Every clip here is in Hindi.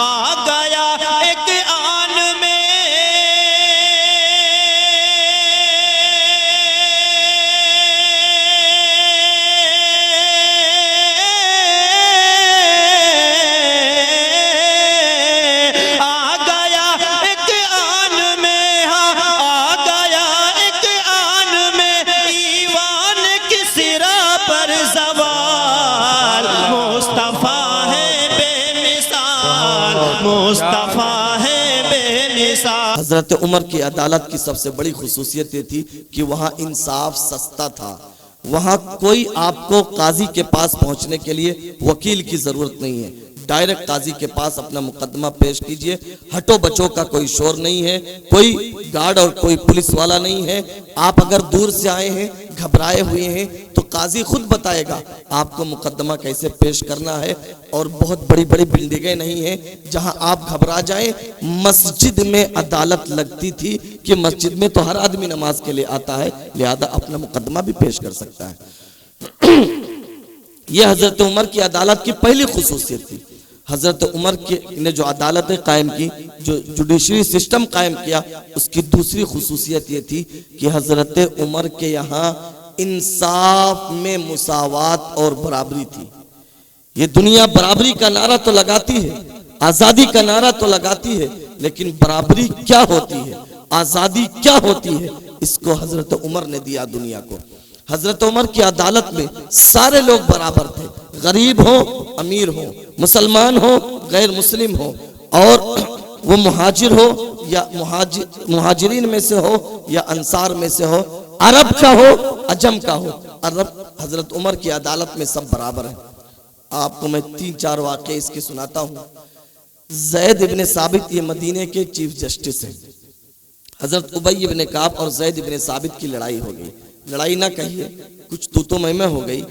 आ गया एक आन में मुस्तफा है बेमिसाल। हजरत उमर की अदालत की सबसे बड़ी खुसूसियत ये थी कि वहाँ इंसाफ सस्ता था। वहाँ कोई आपको काजी के पास पहुँचने के लिए वकील की जरूरत नहीं है, डायरेक्ट काजी के पास अपना मुकदमा पेश कीजिए। हटो बचो का कोई शोर नहीं है, कोई गार्ड और कोई पुलिस वाला नहीं है। आप अगर दूर से आए हैं, घबराए हुए हैं, तो काजी खुद बताएगा आपको मुकदमा कैसे पेश करना है। और बहुत बड़ी बड़ी बिल्डिंगें नहीं हैं जहां आप घबरा जाएं। मस्जिद में अदालत लगती थी कि मस्जिद में तो हर आदमी नमाज के लिए आता है, लिहाजा अपना मुकदमा भी पेश कर सकता है। यह हजरत उमर की अदालत की पहली खुसूसियत थी। हजरत उमर ने जो अदालतें कायम की, जो जुडिशरी सिस्टम कायम किया, उसकी दूसरी खुसूसियत ये थी कि हजरत उमर के यहाँ इंसाफ में मुसावात और बराबरी थी। ये दुनिया बराबरी का नारा तो लगाती है, आजादी का नारा तो लगाती है, लेकिन बराबरी क्या होती है, आजादी क्या होती है, इसको हजरत उमर ने दिया दुनिया को। हजरत उमर की अदालत में सारे लोग बराबर थे, गरीब हो अमीर हो, मुसलमान हो गैर मुस्लिम हो, और वो मुहाजिर हो या मुहाजिरीन में से हो या अंसार में से हो, अरब का हो अजम का हो, अरब हजरत उमर की अदालत में सब बराबर है। आपको मैं 3-4 वाक़े इसके सुनाता हूँ। ज़ैद इब्ने साबित ये मदीने के चीफ जस्टिस हैं। हजरत उबई इब्ने काब और ज़ैद इब्ने साबित की लड़ाई हो गई, लड़ाई ना कहिए, कुछ तूतो मैमे हो गई।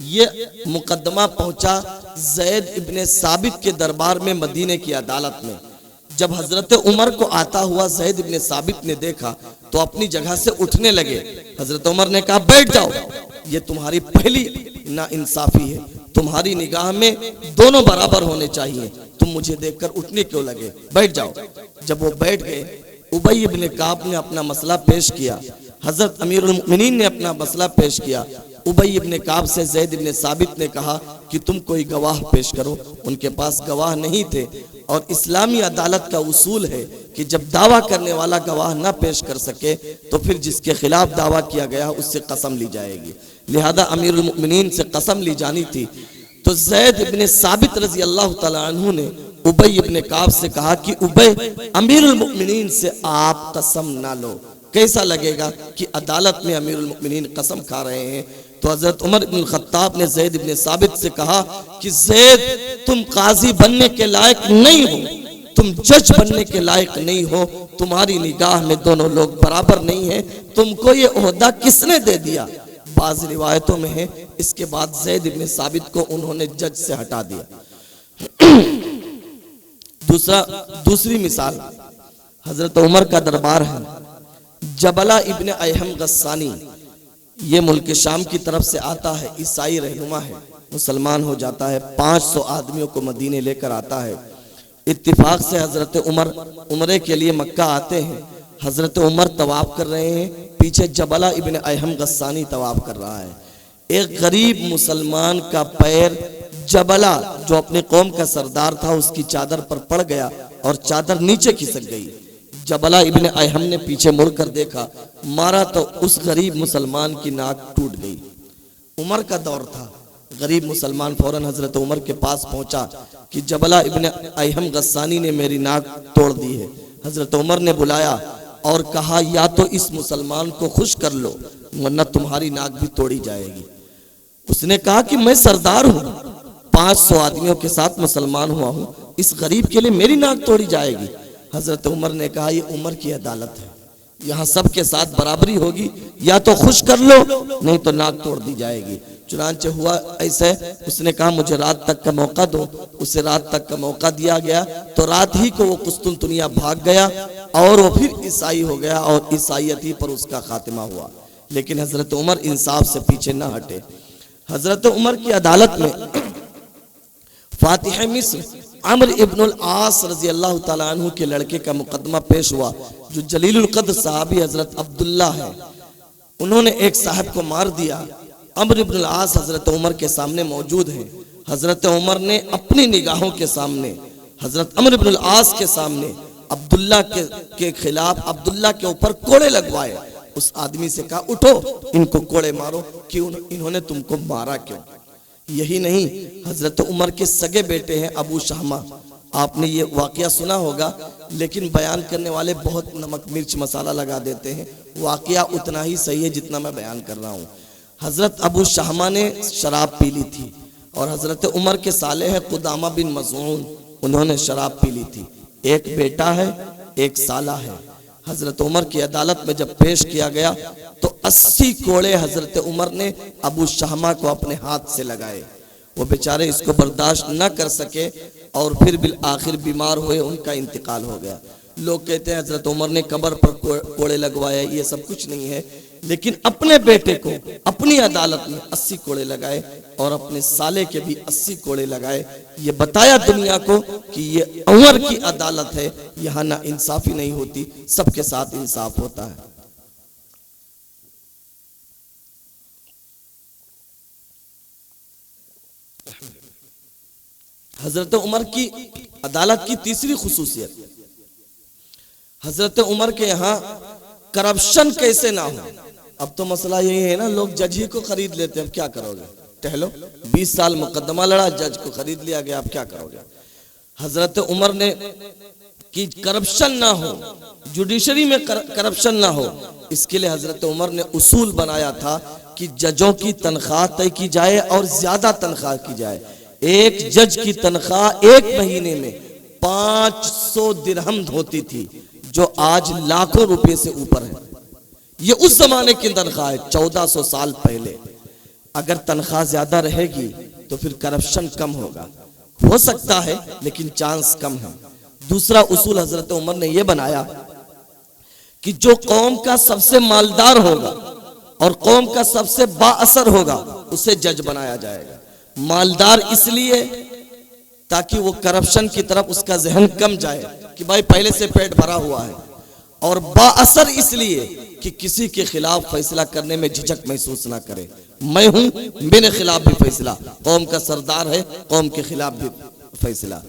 ये मुकदमा पहुंचा ज़ैद इब्ने साबित के दरबार में मदीने की अदालत में। जब हजरत उमर को आता हुआ ज़ैद इब्ने साबित ने देखा तो अपनी जगह से उठने लगे। हजरत उमर ने कहा बैठ जाओ, ये तुम्हारी पहली नाइंसाफी है, तुम्हारी निगाह में दोनों बराबर होने चाहिए, तुम मुझे देखकर उठने क्यों लगे, बैठ जाओ। जब वो बैठ गए, उबई इब्ने काब ने अपना मसला पेश किया, हजरत अमीरुल मोमिनीन ने अपना मसला पेश किया। उबई इब्ने काब से ज़ैद इब्ने साबित ने कहा कि तुम कोई गवाह पेश करो। उनके पास गवाह नहीं थे, और इस्लामी अदालत का उसूल है कि जब दावा करने वाला गवाह ना पेश कर सके तो फिर जिसके खिलाफ दावा किया गया उससे कसम ली जाएगी। लिहाजा अमीरुल मोमिनीन से कसम ली जानी थी। तो ज़ैद इब्ने साबित रजी अल्लाह तआला अन्हु ने उबई इब्ने काब से कहा कि उबई, अमीरुल मोमिनीन से आप कसम ना लो, कैसा लगेगा कि अदालत में अमीरुल मोमिनीन कसम खा रहे हैं। तो हजरत उमर इब्नुल खत्ताब ने ज़ैद इब्ने साबित से कहा कि ज़ैद, तुम काजी बनने के लायक नहीं हो, तुम जज बनने के लायक नहीं हो, तुम्हारी निगाह में दोनों लोग बराबर नहीं हैं, तुमको ये ओहदा किसने दे दिया। बाज़ रिवायतों में है इसके बाद ज़ैद इब्ने साबित को उन्होंने जज से हटा दिया। दूसरी मिसाल हजरत उमर का दरबार है। जबला इब्ने अयहम गस्सानी, ये मुल्क शाम की तरफ से आता है, ईसाई रहनुमा है, मुसलमान हो जाता है, 500 आदमियों को मदीने लेकर आता है। इत्तिफाक से हजरत उमर उमरे के लिए मक्का आते हैं। हजरत उमर तवाफ कर रहे हैं, पीछे जबला इब्ने अयहम गस्सानी तवाफ कर रहा है। एक गरीब मुसलमान का पैर जबला, जो अपने कौम का सरदार था, उसकी चादर पर पड़ गया और चादर नीचे खिसक गई। जबला इब्ने अयहम ने पीछे मुड़कर देखा, मारा तो उस गरीब मुसलमान की नाक टूट गई। उमर का दौर था, गरीब मुसलमान फौरन हजरत उमर के पास पहुंचा कि जबला इब्ने अयहम गस्सानी ने मेरी नाक तोड़ दी है। हजरत उमर ने बुलाया और कहा, या तो इस मुसलमान को खुश कर लो वरना तुम्हारी नाक भी तोड़ी जाएगी। उसने कहा कि मैं सरदार हूँ, 500 आदमियों के साथ मुसलमान हुआ हूँ, इस गरीब के लिए मेरी नाक तोड़ी जाएगी। हजरत उमर ने कहा, ये उमर की अदालत है, यहाँ सबके साथ बराबरी होगी, या तो खुश कर लो नहीं तो नाक तोड़ दी जाएगी। चुनांचे हुआ ऐसे, उसने कहा मुझे रात तक का मौका दो। उसे रात तक का मौका दिया गया, तो रात ही को वो कुस्तुनतुनिया भाग गया और वो फिर ईसाई हो गया और ईसाईयत ही पर उसका खात्मा हुआ। लेकिन हजरत उमर इंसाफ से पीछे न हटे। हजरत उमर की अदालत में फातिह मिस्र अम्र इब्नुल आस रजी अल्लाह ताला अन्हु के लड़के का मुकदमा पेश हुआ, जो जलीलुल कद्र सहाबी हजरत अब्दुल्ला है। उन्होंने एक साहब को मार दिया। अम्र इब्नुल आस हजरत उमर के सामने मौजूद हैं। हजरत उमर ने अपनी निगाहों के सामने, हजरत अम्र इब्नुल आस के सामने अब्दुल्ला के खिलाफ, अब्दुल्ला के ऊपर कोड़े लगवाए। उस आदमी से कहा, उठो इनको कोड़े मारो, क्यों इन्होंने तुमको मारा क्यों? यही नहीं, हजरत उमर के सगे बेटे हैं अबू शहमा, आपने ये वाकया सुना होगा, लेकिन बयान करने वाले बहुत नमक मिर्च मसाला लगा देते हैं। वाकया उतना ही सही है जितना मैं बयान कर रहा हूँ। हजरत अबू शहमा ने शराब पी ली थी और हजरत उमर के साले हैं कुदामा बिन मज़ऊन, उन्होंने शराब पी ली थी। एक बेटा है, एक साला है। हजरत उमर की अदालत में जब पेश किया गया तो 80 कोड़े हजरत उमर ने अबू शहमा को अपने हाथ से लगाए। वो बेचारे इसको बर्दाश्त न कर सके और फिर बिल आखिर बीमार हुए, उनका इंतकाल हो गया। लोग कहते हैं हजरत उमर ने कब्र पर कोड़े लगवाए, ये सब कुछ नहीं है, लेकिन अपने बेटे को अपनी अदालत में 80 कोड़े लगाए और अपने साले के भी 80 कोड़े लगाए। ये बताया दुनिया को कि ये उमर की अदालत है, यहाँ ना इंसाफी नहीं होती, सबके साथ इंसाफ होता है। हजरत उमर की अदालत की तीसरी खुसूसियत, हजरत उमर के यहाँ करप्शन कैसे ना हो। अब तो मसला यही है ना, लोग जज ही को खरीद लेते हैं, अब क्या करोगे? टहलो, 20 साल मुकदमा लड़ा, जज को खरीद लिया गया, अब क्या करोगे? हजरत उमर ने कि करप्शन ना हो, जुडिशरी में करप्शन ना हो, इसके लिए हजरत उमर ने उसूल बनाया था कि जजों की तनख्वाह तय की जाए और ज्यादा तनख्वाह की जाए। एक जज की तनख्वाह एक महीने में 500 दिरहम होती थी, जो आज लाखों रुपए से ऊपर है। ये उस जमाने की तनख्वाह है, 1400 साल पहले। अगर तनख्वाह ज्यादा रहेगी तो फिर करप्शन कम होगा, हो सकता है लेकिन चांस कम है। दूसरा उसूल हजरत उमर ने यह बनाया कि जो कौम का सबसे मालदार होगा और कौम का सबसे बाअसर होगा, उसे जज बनाया जाएगा। मालदार इसलिए ताकि वो करप्शन की तरफ उसका जहन कम जाए कि भाई पहले से पेट भरा हुआ है, और बाअसर इसलिए कि किसी के खिलाफ फैसला करने में झिझक महसूस ना करे। मैं हूं, मेरे खिलाफ भी फैसला, कौम का सरदार है, कौम के खिलाफ भी फैसला।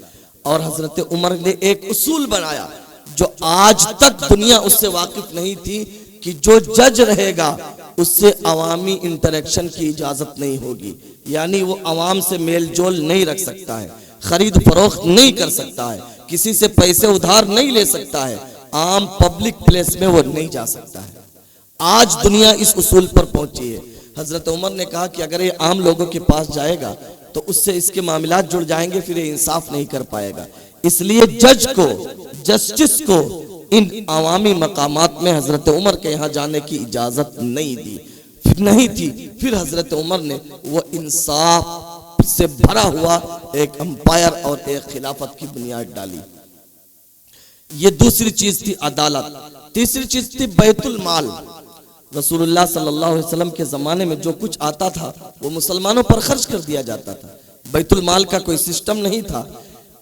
और हजरत उमर ने एक उसूल बनाया जो आज तक दुनिया उससे वाकिफ नहीं थी कि जो जज रहेगा उससे अवामी इंटरेक्शन की इजाजत नहीं होगी, यानी वो अवाम से मेल जोल नहीं रख सकता है, खरीद फरोख्त नहीं कर सकता है, किसी से पैसे उधार नहीं ले सकता है, आम पब्लिक प्लेस में वो नहीं जा सकता है। आज दुनिया इस उसूल पर पहुंची है। हजरत उमर ने कहा कि अगर ये आम लोगों के पास जाएगा तो उससे इसके मामलात जुड़ जाएंगे, फिर ये इंसाफ नहीं कर पाएगा। इसलिए जज को, जस्टिस को इन अवामी मकामात में हजरत उमर के यहाँ जाने की इजाजत नहीं थी। फिर हजरत उमर ने वो इंसाफ से भरा हुआ एक अंपायर और एक खिलाफत की बुनियाद डाली। ये दूसरी चीज थी अदालत। तीसरी चीज थी बैतुल माल। रसूलुल्लाह सल्लल्लाहु अलैहि वसल्लम के जमाने में जो कुछ आता था वो मुसलमानों पर खर्च कर दिया जाता था। बैतुल माल का कोई सिस्टम नहीं था।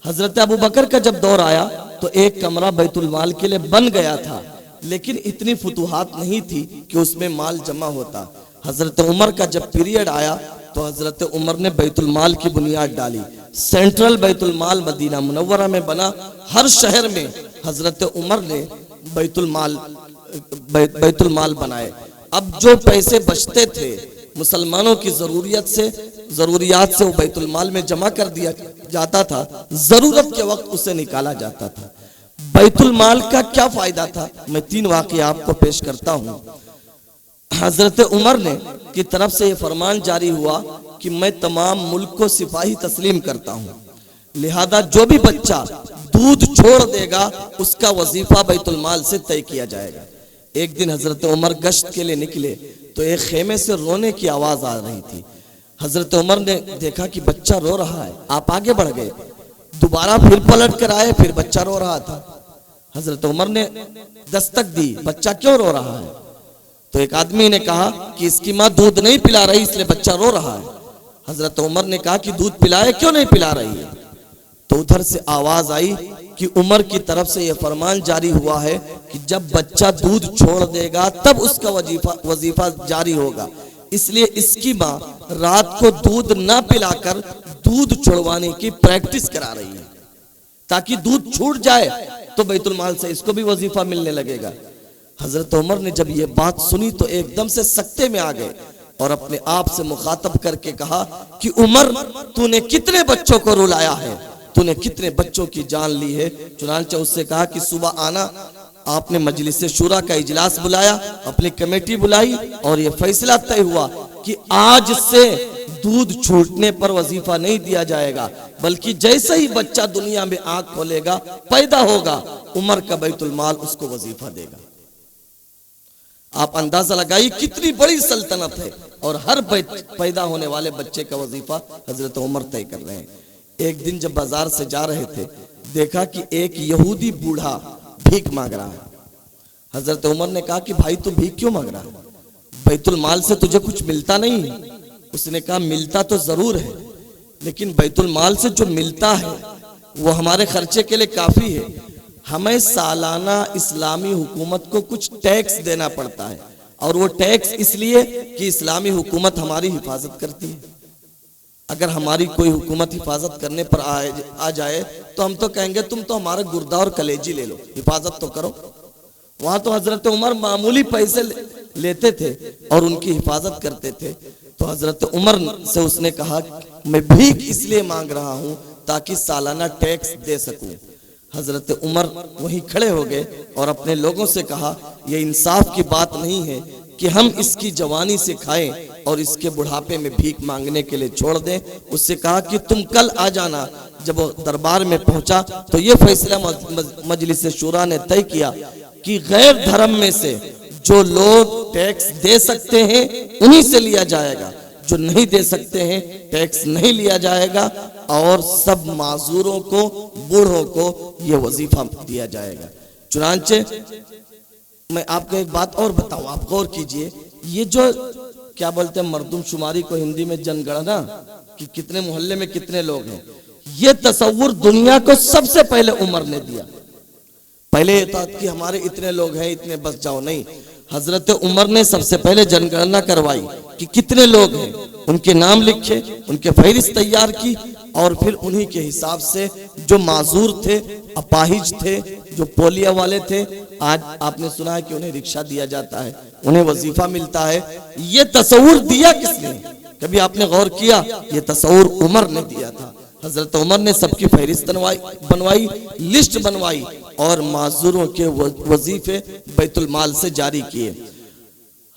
हजरत अबू बकर का जब दौर आया तो एक कमरा बैतुल माल के लिए बन गया था, लेकिन इतनी फुतूहात नहीं थी कि उसमें माल जमा होता। हजरत उमर का जब पीरियड आया तो हजरत उमर ने बैतुल माल की बुनियाद डाली। सेंट्रल बैतुल माल मदीना मुनव्वरा में बना। हर शहर में हजरत उमर ने बैतुल माल बनाए। अब जो पैसे बचते थे मुसलमानों की जरूरियात से वो बैतुल माल में जमा कर दिया जाता था, जरूरत के वक्त उसे निकाला जाता था। बैतुल माल का क्या फायदा था, मैं 3 वाक़या आपको पेश करता हूँ। हजरत उमर ने की तरफ से ये फरमान जारी हुआ कि मैं तमाम मुल्क को सिपाही तस्लीम करता हूँ, लिहाजा जो भी बच्चा दूध छोड़ देगा उसका वजीफा बैतुल माल से तय किया जाएगा। एक दिन हजरत उमर गश्त के लिए निकले तो एक खेमे से रोने की आवाज आ रही थी। हजरत उमर ने देखा कि बच्चा रो रहा है, आप आगे बढ़ गए, दोबारा फिर पलट कर आए, फिर बच्चा रो रहा था। हजरत उमर ने दस्तक दी, बच्चा क्यों रो रहा है? तो एक आदमी ने कहा कि इसकी माँ दूध नहीं पिला रही इसलिए बच्चा रो रहा है। हजरत उमर ने कहा कि दूध पिलाए क्यों नहीं पिला रही है? तो उधर से आवाज आई कि उमर की तरफ से यह फरमान जारी हुआ है कि जब बच्चा दूध छोड़ देगा तब उसका वजीफा जारी होगा। इसलिए इसकी माँ रात को दूध ना पिलाकर दूध छुड़वाने की प्रैक्टिस करा रही है, ताकि दूध छूट जाए तो बैतुल माल से इसको भी वजीफा मिलने लगेगा। हजरत उमर ने जब ये बात सुनी तो एकदम से सख्ते में आ गए और अपने आप से मुखातब करके कहा कि उमर, तूने कितने बच्चों को रुलाया है, तूने कितने बच्चों की जान ली है। चुनांचे उससे कहा कि सुबह आना। आपने मजलिस शूरा का इजलास बुलाया, अपनी कमेटी बुलाई और यह फैसला तय हुआ कि आज से दूध छूटने पर वजीफा नहीं दिया जाएगा, बल्कि जैसे ही बच्चा दुनिया में आंख खोलेगा, पैदा होगा, उमर का बैतुल माल उसको वजीफा देगा। आप अंदाजा लगाइए कितनी बड़ी सल्तनत है, और हर पैदा होने वाले बच्चे का वजीफा हजरत उमर तय कर रहे हैं। एक दिन जब बाजार से जा रहे थे, देखा कि एक यहूदी बूढ़ा भीख मांग रहा है। हजरत उमर ने कहा कि भाई तू भीख क्यों मांग रहा है, बैतुल माल से तुझे कुछ मिलता नहीं? उसने कहा मिलता तो जरूर है, लेकिन बैतुल माल से जो मिलता है वो हमारे खर्चे के लिए काफी है। हमें सालाना इस्लामी हुकूमत को कुछ टैक्स देना पड़ता है, और वो टैक्स इसलिए कि इस्लामी हुकूमत हमारी हिफाजत करती है। अगर हमारी कोई हुकूमत हिफाजत करने पर आ जाए तो हम तो कहेंगे तुम तो हमारा गुर्दा और कलेजी ले लो, हिफाजत तो करो। वहां तो हजरत उमर मामूली पैसे लेते थे और उनकी हिफाजत करते थे। तो हजरत उमर से उसने कहा मैं भीख इसलिए मांग रहा हूं ताकि सालाना टैक्स दे सकूं। हजरत उमर वहीं खड़े हो गए और अपने लोगों से कहा यह इंसाफ की बात नहीं है कि हम इसकी जवानी से खाएं और इसके बुढ़ापे में भीख मांगने के लिए छोड़ दें। उससे कहा कि तुम कल आ जाना। जब वो दरबार में पहुंचा तो ये फैसला मजलिस शूरा ने तय किया कि गैर धर्म में से जो लोग टैक्स दे सकते हैं उन्हीं से लिया जाएगा, जो नहीं दे सकते हैं टैक्स नहीं लिया जाएगा, और सब माजूरों को, बूढ़ों को यह वजीफा दिया जाएगा। चुनांचे मैं आपको एक बात और बताऊं, आप गौर कीजिए, ये जो क्या बोलते हैं मर्दमशुमारी को हिंदी में जनगणना, कि कितने मोहल्ले में कितने लोग हैं, ये तस्वुर दुनिया को सबसे पहले उमर ने दिया। पहले ये था कि हमारे इतने लोग हैं, इतने बस जाओ, नहीं, हजरत उमर ने सबसे पहले जनगणना करवाई कि कितने लोग हैं, उनके नाम लिखे, उनके फहरिस्त तैयार की, और फिर उन्हीं के हिसाब से जो माजूर थे, अपाहिज थे, जो पोलियो वाले थे, आज आपने सुना है कि उन्हें रिक्शा दिया जाता है, उन्हें वजीफा मिलता है। ये तस्वुर दिया किसने? कभी आपने गौर किया? ये तस्वुर उमर ने दिया था। हजरत उमर ने सबकी फहरिस्त बनवाई, लिस्ट बनवाई, और माजूरों के वजीफे बैतुल माल से जारी किए।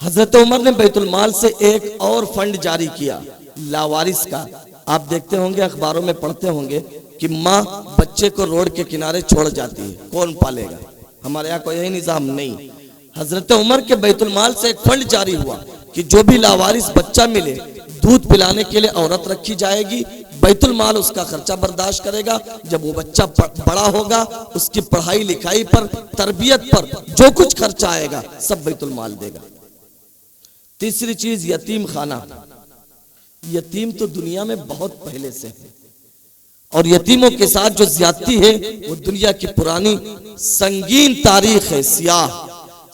हजरत उमर ने बैतुल माल से एक और फंड जारी किया, लावारिस का। आप देखते होंगे, अखबारों में पढ़ते होंगे कि माँ बच्चे को रोड के किनारे छोड़ जाती है, कौन पालेगा? हमारे यहाँ कोई यही निजाम नहीं। हजरत उमर के बैतुल माल से एक फंड जारी हुआ कि जो भी लावारिस बच्चा मिले, दूध पिलाने के लिए औरत रखी जाएगी, बैतुल माल उसका खर्चा बर्दाश्त करेगा। जब वो बच्चा बड़ा होगा, उसकी पढ़ाई लिखाई पर, तरबियत पर जो कुछ खर्चा आएगा सब बैतुल माल देगा। तीसरी चीज, यतीम खाना। यतीम तो दुनिया में बहुत पहले से है, और यतीमों के साथ जो ज्यादती है वो दुनिया की पुरानी संगीन तारीख है, सियाह।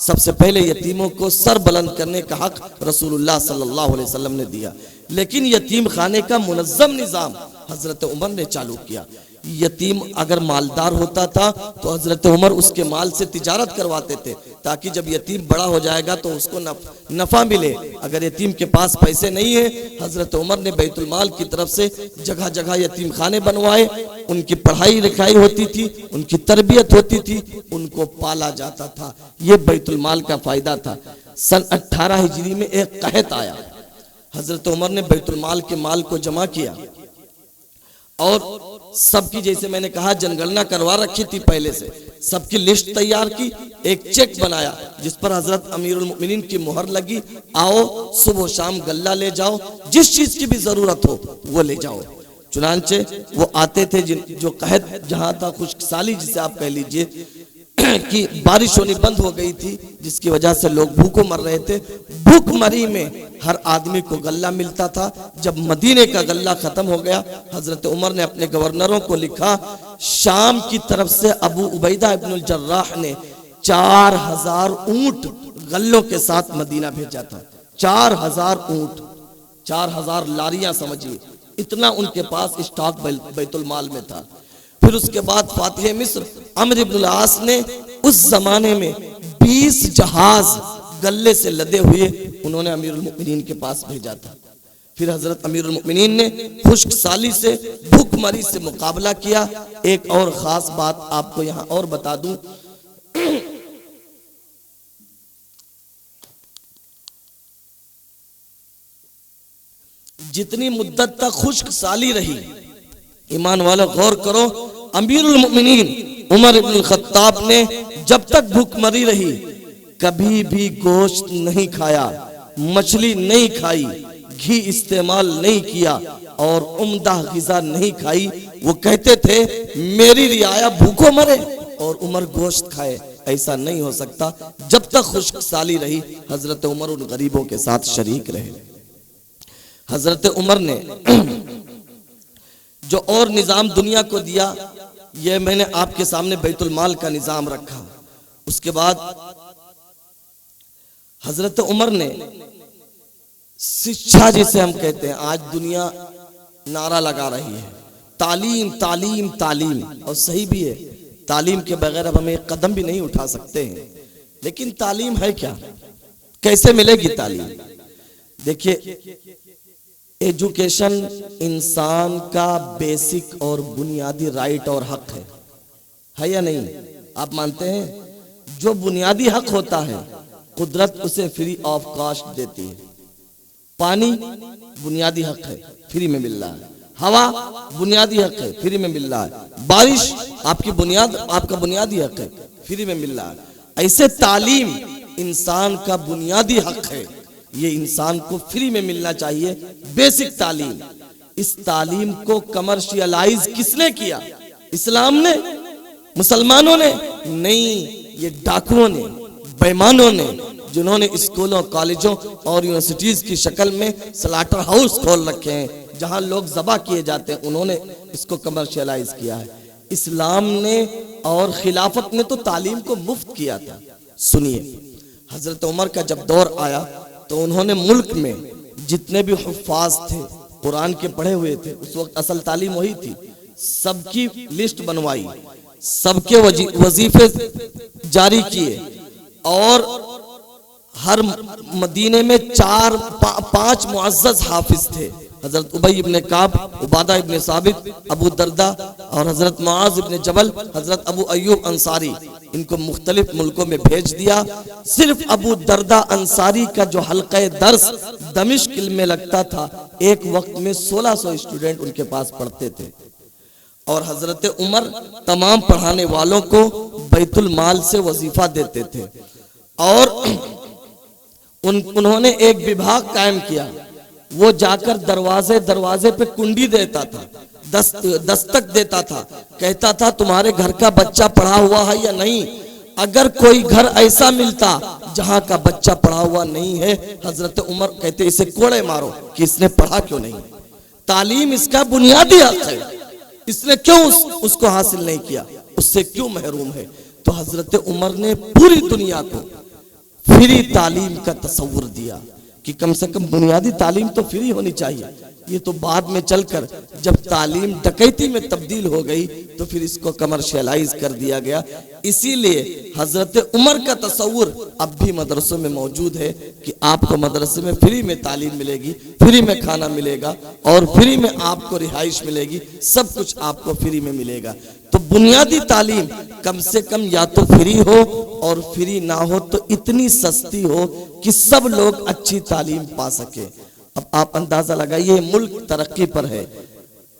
सबसे पहले यतीमों को सर बुलंद करने का हक रसूलुल्लाह सल्लल्लाहु अलैहि वसल्लम ने दिया, लेकिन यतीम खाने का मुनज़्ज़म निज़ाम हजरत उमर ने चालू किया। यतीम अगर मालदार होता था तो हजरत उमर उसके माल से तिजारत करवाते थे, ताकि जब यतीम बड़ा हो जाएगा तो उसको नफा मिले। अगर यतीम के पास पैसे नहीं है, हजरत उमर ने बैतुल माल की तरफ से जगह जगह यतीम खाने बनवाए, उनकी पढ़ाई लिखाई होती थी, उनकी तरबियत होती थी, उनको पाला जाता था। ये बैतुल माल का फायदा था। सन 18 हिजरी में एक कहत आया, हजरत उमर ने बैतुल माल के माल को जमा किया और सबकी, जैसे मैंने कहा, जनगणना करवा रखी थी पहले से, सबकी लिस्ट तैयार की, एक चेक बनाया जिस पर हजरत अमीरुल मोमिनीन की मोहर लगी, आओ सुबह शाम गल्ला ले जाओ, जिस चीज की भी जरूरत हो वो ले जाओ। चुनांचे वो आते थे, जो कहत जहां था, खुशकसाली जिसे आप कह लीजिए, कि बारिश होनी बंद हो गई थी, जिसकी वजह से लोग भूखों मर रहे थे। भूखमरी में हर आदमी को गल्ला मिलता था। जब मदीने का गल्ला खत्म हो गया, हजरत उमर ने अपने गवर्नरों को लिखा, शाम की तरफ से अबू उबैदा इब्नुल जर्राह ने 4000 ऊंट गल्लों के साथ मदीना भेजा था। 4000 ऊंट, 4000 लारियां समझिए, इतना उनके पास स्टॉक बैतुल माल में था। फिर उसके बाद फातिह मिस्र अम्र इब्नुल आस ने उस जमाने में 20 जहाज गल्ले से लदे हुए उन्होंने अमीरुल मोमिनीन के पास भेजा था। फिर हजरत अमीरुल मोमिनीन ने खुश्क साली से, भूखमरी से मुकाबला किया। एक और खास बात आपको यहां और बता दूं, जितनी मुद्दत तक खुश्क साली रही, ईमान वालों गौर करो, अमीरुल मोमिनीन उमर इब्नुल खत्ताब ने जब तक भूखमरी रही कभी भी गोश्त नहीं खाया, मछली नहीं खाई, घी इस्तेमाल नहीं किया और उम्दा ग़िज़ा नहीं खाई। वो कहते थे मेरी रियाया भूखों मरे और उमर गोश्त खाए, ऐसा नहीं हो सकता। जब तक खुश्क साली रही हजरत उमर उन गरीबों के साथ शरीक रहे। हजरत उमर ने जो और निज़ाम दुनिया को दिया, ये मैंने आपके सामने बैतुल माल का निज़ाम रखा। उसके बाद हजरत उमर ने शिक्षा, जिसे हम कहते हैं, आज दुनिया नारा लगा रही है, तालीम तालीम तालीम, और सही भी है, तालीम के बगैर अब हम एक कदम भी नहीं उठा सकते हैं। लेकिन तालीम है क्या, कैसे मिलेगी तालीम? देखिए, एजुकेशन इंसान का बेसिक और बुनियादी राइट और हक है या नहीं? आप मानते हैं? जो बुनियादी हक होता है कुदरत उसे फ्री ऑफ कॉस्ट देती है। पानी बुनियादी हक है, फ्री में मिल रहा है। हवा बुनियादी हक है, फ्री में मिल रहा है। बारिश आपकी बुनियाद, आपका बुनियादी हक है, फ्री में मिल रहा है। ऐसे तालीम इंसान का बुनियादी हक है, ये इंसान को फ्री में मिलना चाहिए, बेसिक तालीम। इस तालीम को कमर्शियलाइज किसने किया? इस्लाम ने, मुसलमानों ने नहीं, ये डाकुओं ने, बेईमानों ने, जिन्होंने स्कूलों, कॉलेजों और यूनिवर्सिटीज की शक्ल में स्लाटर हाउस खोल रखे हैं जहां लोग ज़बा किए जाते हैं, उन्होंने इसको कमर्शियलाइज किया है। इस्लाम ने और खिलाफत ने तो तालीम को मुफ्त किया था। सुनिए, हजरत उमर का जब दौर आया तो उन्होंने मुल्क में जितने भी हुफ्फाज थे, कुरान के पढ़े हुए थे, उस वक्त असल तालीम वही थी, सबकी लिस्ट बनवाई, सबके वजीफे जारी किए और हर मदीने में 4-5 मुअज़्ज़ज़ हाफिज थे। हजरत उबई इब्ने काब, उबादा इब्ने साबित, अबू दर्दा और हजरत मुआज इब्ने जबल, हजरत अबू अय्यूब अंसारी, इनको मुख्तलिफ मुल्कों में भेज दिया। सिर्फ अबू दर्दा अंसारी का जो हल्क़े दर्स दमिश्क में लगता था, एक वक्त में 1600 स्टूडेंट उनके पास पढ़ते थे। और हजरत उमर तमाम पढ़ाने वालों को बैतुल माल से वजीफा देते थे और उन्होंने एक विभाग कायम किया। वो जाकर दरवाजे दरवाजे पे कुंडी देता था, दस्तक देता था, कहता था तुम्हारे घर का बच्चा पढ़ा हुआ है या नहीं। अगर कोई घर ऐसा मिलता जहां का बच्चा पढ़ा हुआ नहीं है, हजरत उमर कहते इसे कोड़े मारो कि इसने पढ़ा क्यों नहीं। तालीम इसका बुनियादी हक है, इसने क्यों उसको हासिल नहीं किया, उससे क्यों महरूम है। तो हजरत उमर ने पूरी दुनिया को फ्री तालीम का तस्वुर दिया कि कम से कम बुनियादी तालीम तो फ्री होनी चाहिए। ये तो बाद में चलकर जब तालीम डकैती में तब्दील हो गई तो फिर इसको कमर्शियलाइज कर दिया गया। इसीलिए हजरत उमर का तस्वुर अब भी मदरसों में मौजूद है कि आपको मदरसे में फ्री में तालीम मिलेगी, फ्री में खाना मिलेगा और फ्री में आपको रिहाइश मिलेगी, सब कुछ आपको फ्री में मिलेगा। तो बुनियादी तालीम कम से कम या तो फ्री हो और फ्री ना हो तो इतनी सस्ती हो कि सब लोग अच्छी तालीम पा सके। अब आप अंदाजा लगाइए, मुल्क तरक्की पर है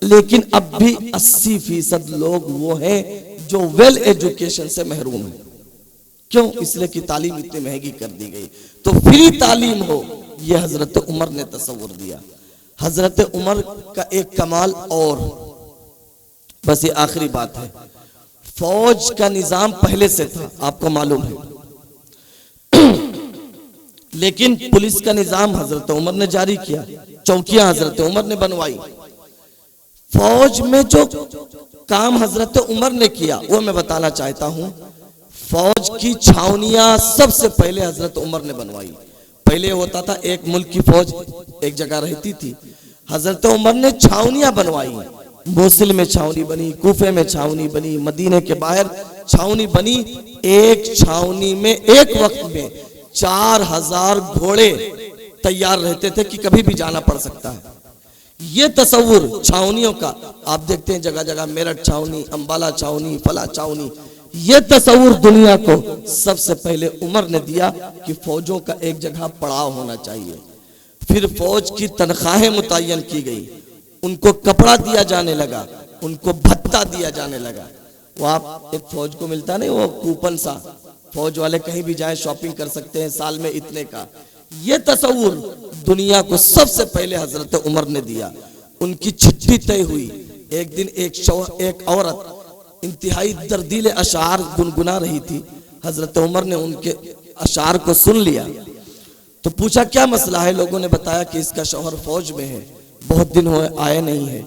लेकिन अब भी 80% लोग वो हैं जो वेल एजुकेशन से महरूम है। क्यों? इसलिए कि तालीम इतनी महंगी कर दी गई। तो फ्री तालीम हो, ये हजरत उमर ने तस्वुर दिया। हजरत उमर का एक कमाल और, बस ये आखिरी बात है, फौज का निजाम पहले से था, आपको मालूम है, लेकिन पुलिस का निजाम हजरत उमर ने जारी किया, चौकियां हजरत उमर ने बनवाई। फौज में जो काम हजरत उमर ने किया वो मैं बताना चाहता हूं। फौज की छावनियां सबसे पहले हजरत उमर ने बनवाई। पहले होता था एक मुल्क की फौज एक जगह रहती थी, हजरत उमर ने छावनियां बनवाई। मोसिल में छावनी बनी, कूफे में छावनी बनी, मदीने के बाहर छावनी बनी। एक छावनी में एक वक्त में 4000 घोड़े तैयार रहते थे कि कभी भी जाना पड़ सकता है। ये तस्वुर छावनियों का आप देखते हैं जगह जगह, मेरठ छावनी, अंबाला छावनी, फला छावनी। ये तस्वुर दुनिया को सबसे पहले उमर ने दिया कि फौजों का एक जगह पड़ाव होना चाहिए। फिर फौज की तनख्वाहें मुतय्यन की गई, उनको कपड़ा दिया जाने लगा, उनको भत्ता दिया जाने लगा। वो आप एक फौज को मिलता नहीं, वो कूपन सा, फौज वाले कहीं भी जाए शॉपिंग कर सकते हैं साल में इतने का। ये तस्वुर दुनिया को सबसे पहले हजरत उमर ने दिया। उनकी चिट्ठी तय हुई। एक दिन एक औरत इंतहाई दर्दीले अशार गुनगुना रही थी। हजरत उमर ने उनके अशार को सुन लिया तो पूछा क्या मसला है। लोगों ने बताया कि इसका शौहर फौज में है, बहुत दिन हुए आए नहीं है।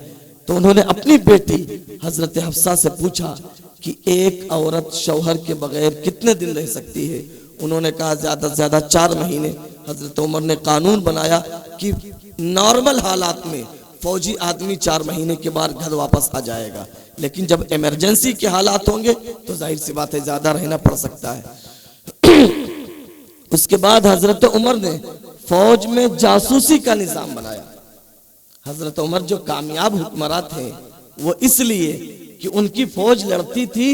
तो उन्होंने अपनी बेटी हजरत हफ्सा से पूछा कि एक औरत शौहर के बगैर कितने दिन रह सकती है। उन्होंने कहा ज्यादा से ज्यादा 4 महीने। हजरत उमर ने कानून बनाया कि नॉर्मल हालात में फौजी आदमी 4 महीने के बाद घर वापस आ जाएगा, लेकिन जब इमरजेंसी के हालात होंगे तो जाहिर सी बात है ज्यादा रहना पड़ सकता है। उसके बाद हजरत उमर ने फौज में जासूसी का निजाम बनाया। हजरत उमर जो कामयाब हुक्मरान थे वो इसलिए कि उनकी फौज लड़ती थी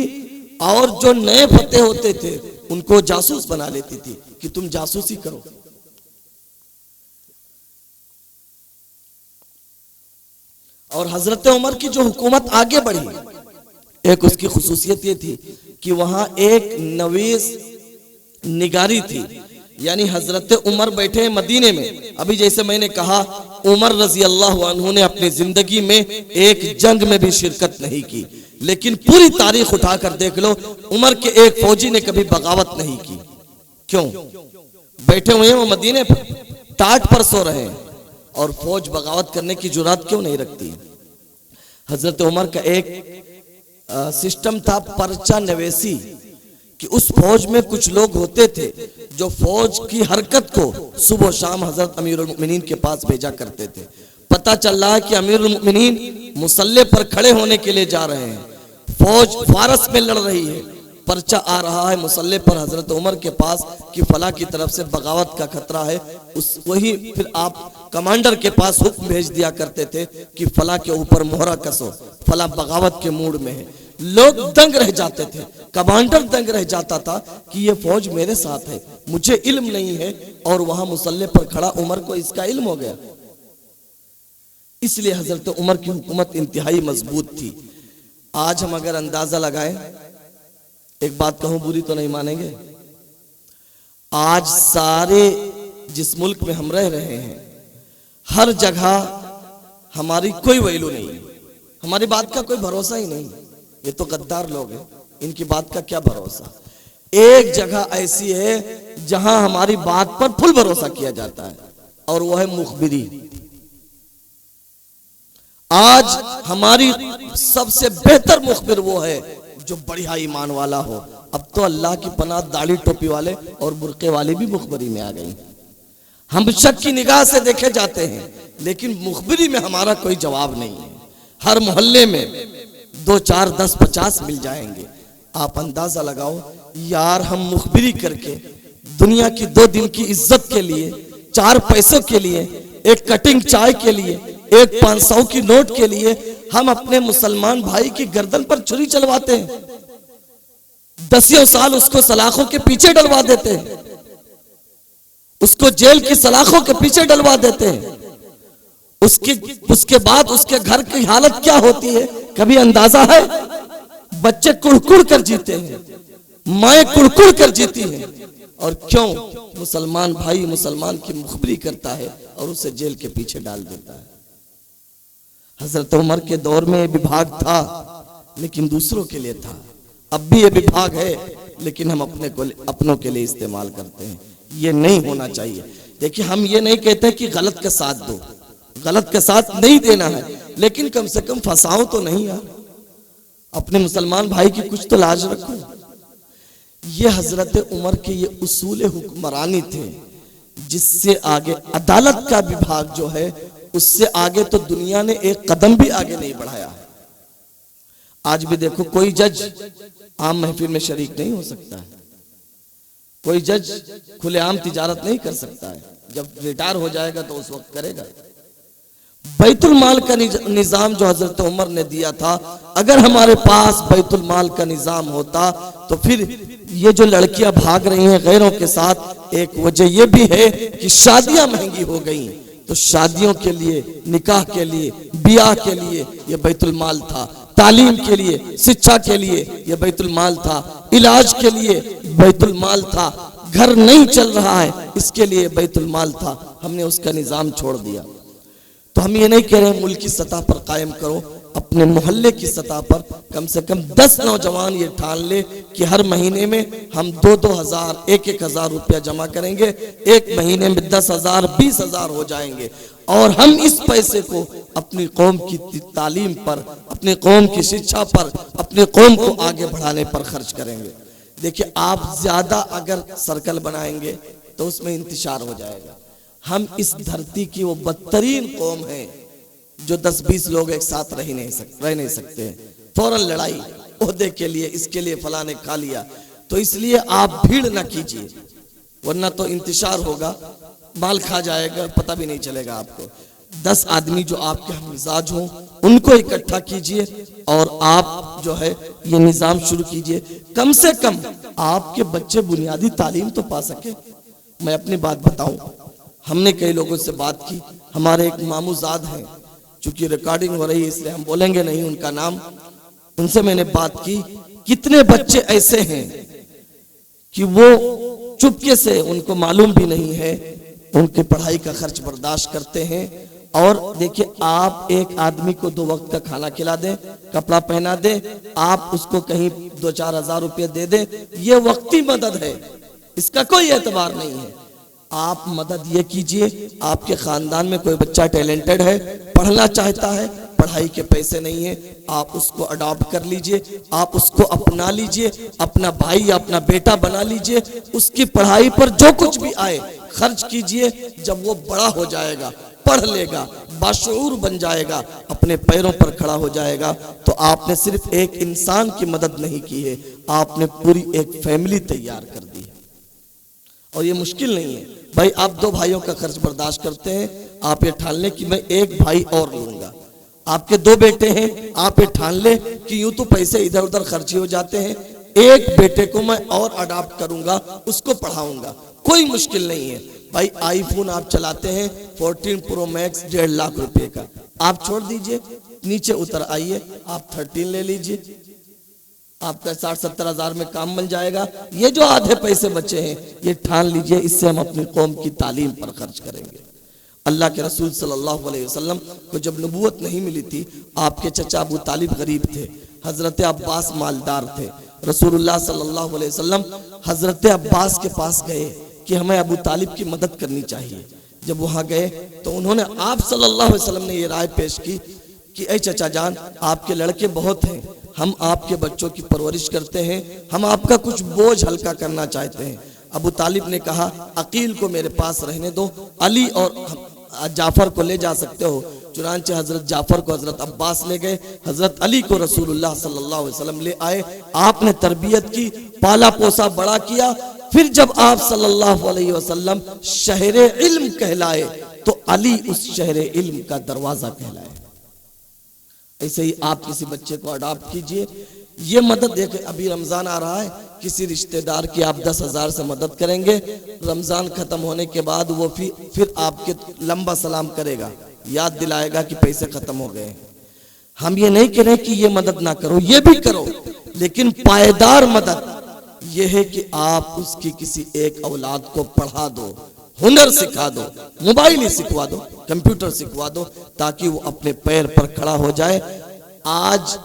और जो नए फतेह होते थे उनको जासूस बना लेती थी कि तुम जासूसी करो। और हजरत उमर की जो हुकूमत आगे बढ़ी, एक उसकी खुसूसियत ये थी कि वहां एक नवीस निगारी थी, यानी हजरत उमर बैठे मदीने में। अभी जैसे मैंने कहा उमर रजी अल्लाह अन्हु ने अपनी जिंदगी में एक जंग में भी शिरकत नहीं की, लेकिन पूरी तारीख उठाकर देख लो उमर के एक फौजी ने कभी बगावत नहीं की। क्यों? बैठे हुए हैं वो मदीने पर, टाट पर सो रहे हैं, और फौज बगावत करने की जुरात क्यों नहीं रखती? हजरत उमर का एक सिस्टम था पर्चा नवेसी, कि उस फौज में कुछ लोग होते थे जो फौज की हरकत को सुबह शाम हजरत अमीरुल मोमिनीन के पास भेजा करते थे। पता चल रहा है कि अमीरुल मोमिनीन मुसल्ले पर खड़े होने के लिए जा रहे हैं, फौज फारस में लड़ रही है, पर्चा आ रहा है मुसल्ले पर हजरत उमर के पास कि फला की तरफ से बगावत का खतरा है। वही फिर आप कमांडर के पास हुक्म भेज दिया करते थे कि फला के ऊपर मोहरा कसो, फला बगावत के मूड में है। लोग दंग रह जाते थे, कमांडर दंग रह जाता था कि ये फौज मेरे साथ है, मुझे इल्म नहीं है, और वहां मुसल्ले पर खड़ा उमर को इसका इल्म हो गया। इसलिए हजरत उमर की हुकूमत इंतहाई मजबूत थी। आज हम अगर अंदाजा लगाएं, एक बात कहूं बुरी तो नहीं मानेंगे, आज सारे जिस मुल्क में हम रह रहे हैं हर जगह हमारी कोई वैल्यू नहीं है, हमारी बात का कोई भरोसा ही नहीं। ये तो गद्दार लोग हैं, इनकी बात का क्या भरोसा। एक जगह ऐसी है जहां हमारी बात पर फुल भरोसा किया जाता है, और वो है मुखबिरी। आज हमारी सबसे बेहतर मुखबिर वो है जो बढ़िया ईमान वाला हो। अब तो अल्लाह की पनाह दाढ़ी टोपी वाले और बुर्के वाले भी मुखबिरी में आ गई। हम शक की निगाह से देखे जाते हैं, लेकिन मुखबिरी में हमारा कोई जवाब नहीं है। हर मोहल्ले में 2, 4, 10, 50 मिल जाएंगे। आप अंदाजा लगाओ यार, हम मुखबिरी करके दुनिया की 2 दिन की इज्जत के लिए, 4 पैसों के लिए, एक कटिंग चाय के लिए, एक 500 की नोट के लिए हम अपने मुसलमान भाई की गर्दन पर छुरी चलवाते हैं। 10 साल उसको सलाखों के पीछे डलवा देते हैं, उसको जेल की सलाखों के पीछे डलवा देते हैं। उसके बाद उसके घर की हालत क्या होती है कभी अंदाजा है? बच्चे कुड़कुड़ कर जीते हैं, माएं कुड़कुड़ कर जीती हैं। और क्यों? मुसलमान भाई मुसलमान की मुखबिरी करता है और उसे जेल के पीछे डाल देता है। हजरत उमर के दौर में विभाग था, लेकिन दूसरों के लिए था। अब भी ये विभाग है, लेकिन हम अपनों के लिए इस्तेमाल करते हैं। ये नहीं होना चाहिए। देखिए, हम ये नहीं कहते कि गलत का साथ दो, गलत का साथ नहीं देना है, लेकिन कम से कम फंसाओ तो नहीं यार। अपने मुसलमान भाई की कुछ तो लाज रखो। ये हजरत उमर के ये उसूल हुक्मरानी थे, जिससे आगे अदालत का विभाग जो है, उससे आगे तो दुनिया ने एक कदम भी आगे नहीं बढ़ाया है। आज भी देखो, कोई जज आम महफिल में शरीक नहीं हो सकता है, कोई जज खुलेआम तिजारत नहीं कर सकता है। जब रिटायर हो जाएगा तो उस वक्त करेगा। बैतुल माल का निजाम जो हजरत उमर ने दिया था, अगर हमारे पास बैतुल माल का निजाम होता तो फिर ये जो लड़कियां भाग रही हैं गैरों के साथ, एक वजह ये भी है कि शादियां महंगी हो गई, तो शादियों के लिए, निकाह के लिए, ब्याह के लिए ये बैतुल माल था, तालीम के लिए, शिक्षा के लिए ये बैतुल माल था, इलाज के लिए बैतुल माल था, घर नहीं चल रहा है इसके लिए बैतुल माल था। हमने उसका निजाम छोड़ दिया। तो हम ये नहीं कह रहे मुल्क की सतह पर कायम करो, अपने मोहल्ले की सतह पर कम से कम 10 नौजवान ये ठान ले कि हर महीने में हम 2-2 हजार, 1-1 हजार रुपया जमा करेंगे, एक महीने में 10,000, 20,000 हो जाएंगे, और हम इस पैसे को अपनी कौम की तालीम पर, अपनी कौम की शिक्षा पर, अपनी कौम को आगे बढ़ाने पर खर्च करेंगे। देखिए, आप ज्यादा अगर सर्कल बनाएंगे तो उसमें इंतशार हो जाएगा। हम इस धरती की वो बदतरीन कौम है जो 10-20 लोग एक साथ रह नहीं सकते हैं। फौरन लड़ाई, ओहदे के लिए, इसके लिए फलां ने खा लिया। तो इसलिए आप भीड़ ना कीजिए, वरना तो इंतशार होगा, माल खा जाएगा, पता भी नहीं चलेगा आपको। 10 आदमी जो आपके हम मिजाज हों उनको इकट्ठा कीजिए और आप जो है ये निजाम शुरू कीजिए। कम से कम आपके बच्चे बुनियादी तालीम तो पा सके। मैं अपनी बात बताऊं, हमने कई लोगों से बात की, हमारे एक मामूजाद हैं, चूंकि रिकॉर्डिंग हो रही है इसलिए हम बोलेंगे नहीं उनका नाम, उनसे मैंने बात की, कितने बच्चे ऐसे हैं कि वो चुपके से, उनको मालूम भी नहीं है, उनके पढ़ाई का खर्च बर्दाश्त करते हैं। और देखिए, आप एक आदमी को 2 वक्त का खाना खिला दें, कपड़ा पहना दें, आप उसको कहीं 2-4 हजार रुपये दे दें, ये वक्ती मदद है, इसका कोई एतबार नहीं है। आप मदद ये कीजिए, आपके खानदान में कोई बच्चा टैलेंटेड है, पढ़ना चाहता है, पढ़ाई के पैसे नहीं है, आप उसको अडॉप्ट कर लीजिए, आप उसको अपना लीजिए, अपना भाई या अपना बेटा बना लीजिए, उसकी पढ़ाई पर जो कुछ भी आए खर्च कीजिए। जब वो बड़ा हो जाएगा, पढ़ लेगा, बाशऊर बन जाएगा, अपने पैरों पर खड़ा हो जाएगा, तो आपने सिर्फ एक इंसान की मदद नहीं की है, आपने पूरी एक फैमिली तैयार कर दी है। और ये मुश्किल नहीं है भाई। आप 2 भाइयों का खर्च बर्दाश्त करते हैं, आप ये ठान लें कि मैं 1 भाई और लूंगा। आपके 2 बेटे हैं, आप ये ठान ले कि यूं तो पैसे इधर उधर खर्च हो जाते हैं, एक बेटे को मैं और अडॉप्ट करूंगा, उसको पढ़ाऊंगा। कोई मुश्किल नहीं है भाई। आईफोन आप चलाते हैं 14 प्रो मैक्स 1.5 लाख रुपए का, आप छोड़ दीजिए, नीचे उतर आइए, आप 13 ले लीजिए, आपका 60-70 हजार में काम बन जाएगा। ये जो आधे पैसे बचे हैं ये ठान लीजिए, इससे हम अपनी कौम की तालीम पर खर्च करेंगे। अल्लाह के रसूल सल्लल्लाहु अलैहि वसल्लम को जब नबूवत नहीं मिली थी, आपके चचा अबू तालिब गरीब थे, हजरत अब्बास मालदार थे। रसूलुल्लाह सल्लल्लाहु अलैहि वसल्लम हजरत अब्बास के पास गए कि हमें अबू तालिब की मदद करनी चाहिए। जब वहां गए तो उन्होंने, आप सल्लल्लाहु अलैहि वसल्लम ने ये राय पेश की कि ऐ चचा जान, आपके लड़के बहुत हैं, हम आपके बच्चों की परवरिश करते हैं, हम आपका कुछ बोझ हल्का करना चाहते हैं। अबू तालिब ने कहा, अकील को मेरे पास रहने दो, अली और जाफर को ले जा सकते हो। चुनांचे हजरत जाफर को हजरत अब्बास ले गए, हजरत अली को रसूलुल्लाह सल्लल्लाहु अलैहि वसल्लम ले आए। आपने तरबियत की, पाला पोसा, बड़ा किया। फिर जब आप सल्लल्लाहु अलैहि वसल्लम शहरे इल्म कहलाए तो अली उस शहरे इल्म का दरवाजा कहलाए। ऐसे ही आप किसी बच्चे को अडॉप्ट कीजिए। ये मदद देखिए, अभी रमजान आ रहा है, किसी रिश्तेदार की आप 10,000 से मदद करेंगे, रमजान खत्म होने के बाद वो फिर आपके लंबा सलाम करेगा, याद दिलाएगा कि पैसे खत्म हो गए। हम ये नहीं कह रहे कि ये मदद ना करो, ये भी करो, लेकिन पायदार मदद ये है कि आप उसकी किसी एक औलाद को पढ़ा दो, हुनर सिखा दो, मोबाइल ही सिखवा दो, कंप्यूटर सिखवा दो, ताकि वो अपने पैर पर खड़ा हो जाए। आज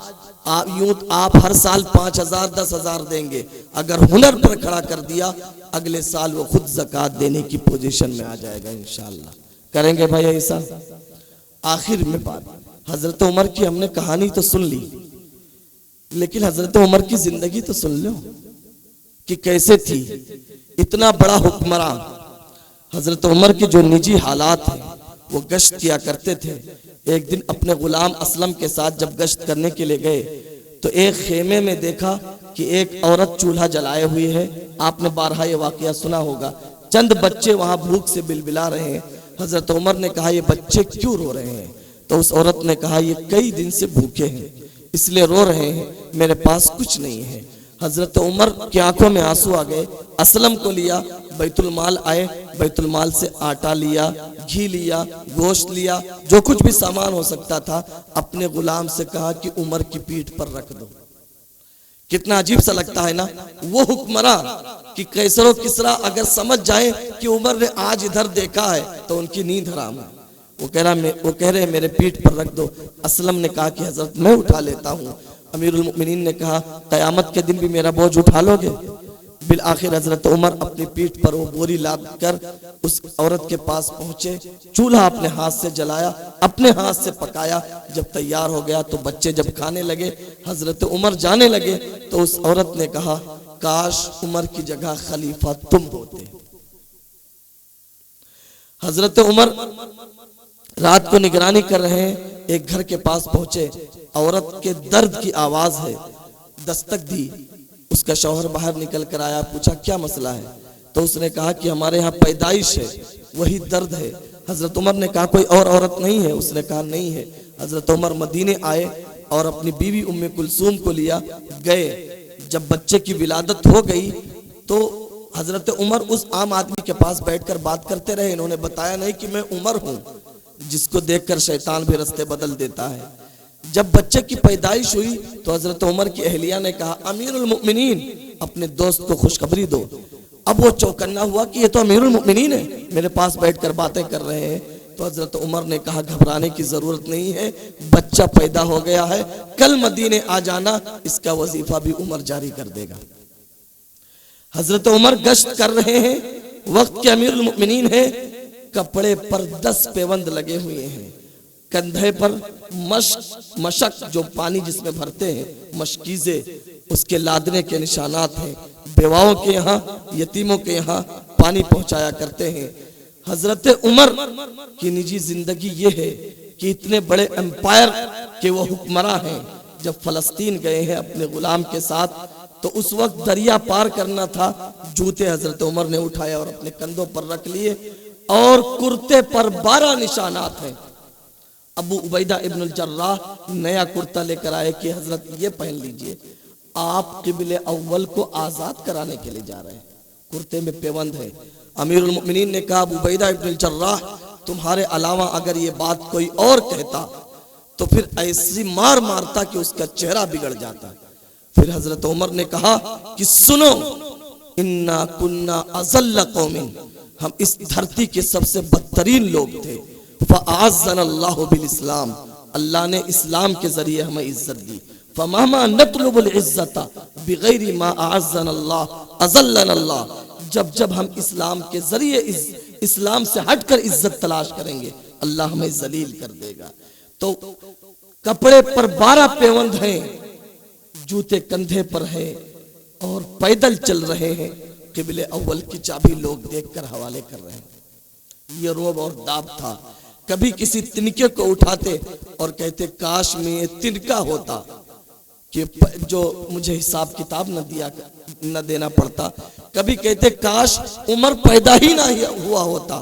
आप यूं आप हर साल 5,000 10,000 देंगे, अगर हुनर पर खड़ा कर दिया अगले साल वो खुद ज़कात देने की पोजीशन में आ जाएगा इंशाअल्लाह। करेंगे भाई ऐसा। आखिर में बात, हजरत उमर की हमने कहानी तो सुन ली, लेकिन हजरत उमर की जिंदगी तो सुन लो कि कैसे थी। इतना बड़ा हुक्मरान, हजरत उमर के जो निजी हालात हैं वो गश्त किया करते थे। एक दिन अपने गुलाम असलम के साथ जब गश्त करने के लिए गए तो एक खेमे में देखा कि एक औरत चूल्हा जलाए हुई है। आपने बारहा ये वाकया सुना होगा। चंद बच्चे वहां भूख से बिलबिला रहे हैं। हजरत उमर ने कहा ये बच्चे क्यों रो रहे हैं? तो उस औरत ने कहा ये कई दिन से भूखे हैं इसलिए रो रहे हैं, मेरे पास कुछ नहीं है। हजरत उमर की आंखों में आंसू आ गए। असलम को लिया, बैतुल माल आए, बैतुल माल से आटा लिया, घी लिया, गोश्त लिया, जो कुछ भी सामान हो सकता था, अपने गुलाम से कहा कि उमर की पीठ पर रख दो। कितना अजीब सा लगता है ना। वो हुक्मरान कि कैसरो किसरा अगर समझ जाए कि उमर ने आज इधर देखा है तो उनकी नींद हराम है। वो कह रहे मेरे पीठ पर रख दो। असलम ने कहा कि हजरत मैं उठा लेता हूँ। अमीरुल मोमिनीन ने कहा कयामत के दिन भी मेरा बोझ उठा लोगे? बिल आखिर हजरत उमर अपनी पीठ पर वो बोरी लाद कर उस औरत के पास पहुंचे। चूल्हा अपने हाथ से जलाया, अपने हाथ से पकाया। जब तैयार हो गया तो बच्चे जब खाने लगे, हजरत उमर जाने लगे तो उस औरत ने कहा काश उमर की जगह खलीफा तुम होते। हजरत उमर रात को निगरानी कर रहे हैं। एक घर के पास पहुंचे, औरत के दर्द की आवाज है। दस्तक दी, उसका शौहर बाहर निकल कर आया, पूछा क्या मसला है? तो उसने कहा कि हमारे यहाँ पैदाइश है, वही दर्द है। हजरत उमर ने कहा कोई और औरत नहीं है? उसने कहा नहीं है। हजरत उमर मदीने आए और अपनी बीवी उम्मे कुलसूम को लिया गए। जब बच्चे की विलादत हो गई तो हजरत उमर उस आम आदमी के पास बैठकर बात करते रहे। इन्होंने बताया नहीं कि मैं उमर हूं, जिसको देखकर शैतान भी रास्ते बदल देता है। जब बच्चे की पैदाइश हुई तो हजरत उमर की अहलिया ने कहा अमीरुल मोमिनीन अपने दोस्त को खुशखबरी दो। अब वो चौकन्ना हुआ कि ये तो अमीरुल मोमिनीन है, मेरे पास बैठकर बातें कर रहे हैं। तो हजरत उमर ने कहा घबराने की जरूरत नहीं है, बच्चा पैदा हो गया है, कल मदीने आ जाना, इसका वजीफा भी उमर जारी कर देगा। हजरत उमर गश्त कर रहे हैं, वक्त के अमीरुल मोमिनीन है। कपड़े पर 10 पेवंद लगे हुए हैं, कंधे पर मशक जो पानी जिसमें भरते हैं मशकीजे, उसके लादने के निशानात हैं। बेवाओं के यहाँ, यतीमों के यहाँ पानी पहुंचाया करते हैं। हजरत उमर की निजी जिंदगी ये है कि इतने बड़े एम्पायर के वो हुक्मरान हैं। जब फलस्तीन गए हैं अपने गुलाम के साथ तो उस वक्त दरिया पार करना था। जूते हजरत उमर ने उठाए और अपने कंधों पर रख लिए और कुर्ते पर 12 निशानात हैं। अबू उबैदा इब्नुल जर्राह नया कुर्ता लेकर आए कि हजरत ये पहन लीजिए, आप क़िबले अव्वल को आजाद कराने के लिए जा रहे हैं। कुर्ते में पेवंद है। अमीरुल मोमिनीन ने कहा अबू उबैदा इब्नुल जर्राह तुम्हारे अलावा अगर ये बात कोई और कहता तो फिर ऐसी मार मारता कि उसका चेहरा बिगड़ जाता। फिर हजरत उमर ने कहा कि सुनो, इन्ना कुन्ना अज़ल्ल कौमिन, हम इस धरती के सबसे बदतरीन लोग थे। फ़अअज़्ज़नल्लाहु बिल इस्लाम, अल्लाह ने इस्लाम के जरिए हमें इज्जत दी। फ़ममा नतलुबुल इज्जता बिगैरि मा अअज़्ज़नल्लाह अज़ल्लनल्लाह, जब जब हम इस्लाम के जरिए इस्लाम से हटकर इज्जत तलाश करेंगे अल्लाह हमें जलील कर देगा। तो कपड़े पर 12 पेवंद हैं, जूते कंधे पर हैं और पैदल चल रहे हैं। क़िबले अव्वल की चाबी लोग देखकर हवाले कर रहे हैं। ये रोब और दाब था। कभी किसी तिनके को उठाते और कहते काश में ये तिनका होता कि जो मुझे हिसाब किताब न देना पड़ता। कभी कहते काश उमर पैदा ही ना हुआ होता।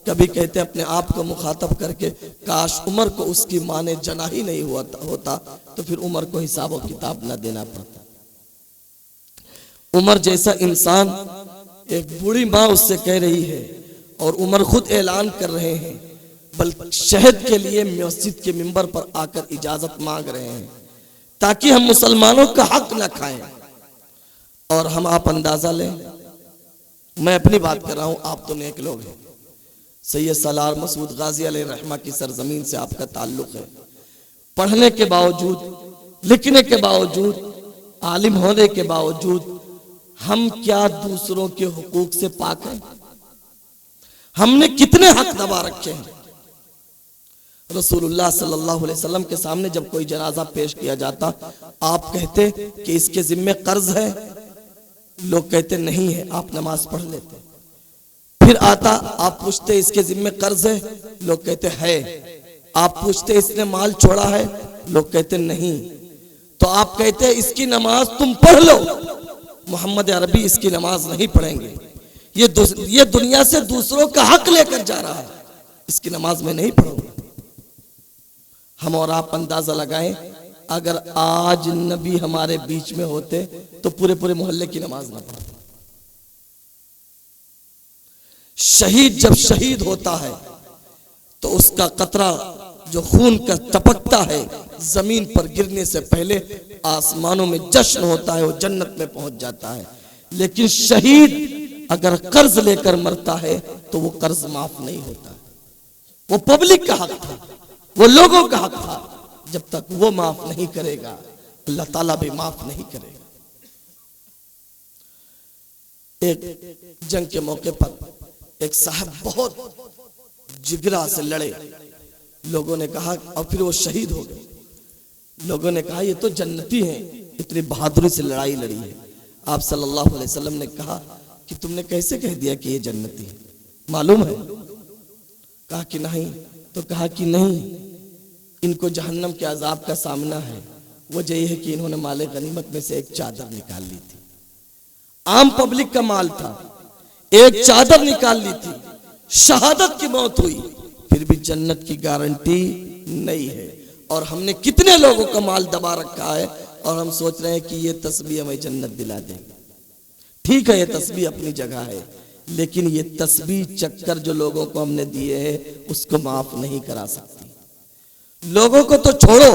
कभी कहते अपने आप को मुखातब करके काश उमर को उसकी माँ ने जना ही नहीं होता तो फिर उमर को हिसाब और किताब न देना पड़ता। उमर जैसा इंसान, एक बूढ़ी माँ उससे कह रही है और उमर खुद ऐलान कर रहे हैं, बल्कि शहद के लिए मस्जिद के मिंबर पर आकर इजाजत मांग रहे हैं ताकि हम मुसलमानों का हक न खाएं। और हम आप अंदाजा लें, मैं अपनी बात कर रहा हूं, आप तो नेक लोग हैं। सैयद सलार मसूद गाजी अलैहि रहमा की सरजमीन से आपका ताल्लुक है। पढ़ने के बावजूद लिखने के बावजूद, आलिम होने के बावजूद हम क्या दूसरों के हुकूक से पाक हैं? हमने कितने हक दबा रखे हैं? रसूलुल्लाह सल्लल्लाहु अलैहि वसल्लम के सामने जब कोई जनाजा पेश किया जाता, आप कहते कि इसके जिम्मे कर्ज है, लोग कहते नहीं है, आप नमाज पढ़ लेते। फिर आता, आप पूछते इसके जिम्मे कर्ज है, लोग कहते है। आप पूछते इसने माल छोड़ा है, लोग कहते नहीं। तो आप कहते इसकी नमाज तुम पढ़ लो, मोहम्मद अरबी इसकी नमाज नहीं पढ़ेंगे, ये दुनिया से दूसरों का हक लेकर जा रहा है, इसकी नमाज में नहीं पढ़ूंगा। हम और आप अंदाजा लगाएं, अगर आज नबी हमारे बीच में होते तो पूरे पूरे मोहल्ले की नमाज ना पढ़ते। शहीद जब शहीद होता है तो उसका कतरा जो खून का टपकता है, जमीन पर गिरने से पहले आसमानों में जश्न होता है, वो जन्नत में पहुंच जाता है। लेकिन शहीद अगर कर्ज लेकर मरता है तो वो कर्ज माफ नहीं होता। वो पब्लिक का हक था, वो लोगों का हक था, जब तक वो माफ नहीं करेगा अल्लाह ताला भी माफ नहीं करेगा। एक जंग के मौके पर एक साहब बहुत जिगरा से लड़े, लोगों ने कहा, और फिर वो शहीद हो गए। लोगों ने कहा ये तो जन्नती हैं, इतनी बहादुरी से लड़ाई लड़ी है। आप सल्लल्लाहु अलैहि वसल्लम ने कहा कि तुमने कैसे कह दिया कि ये जन्नती है, मालूम है? कहा कि नहीं। तो कहा कि नहीं, इनको जहन्नम के अजाब का सामना है। वजह यह है कि इन्होंने माले गनीमत में से एक चादर निकाल ली थी, आम पब्लिक का माल था, एक चादर निकाल ली थी, शहादत की मौत हुई, फिर भी जन्नत की गारंटी नहीं है। और हमने कितने लोगों का माल दबा रखा है और हम सोच रहे हैं कि ये तस्बीह हमें जन्नत दिला देगी। ठीक है, ये तस्बीह अपनी जगह है, लेकिन ये तस्बीह चक्कर जो लोगों को हमने दिए हैं उसको माफ नहीं करा सकती। लोगों को तो छोड़ो,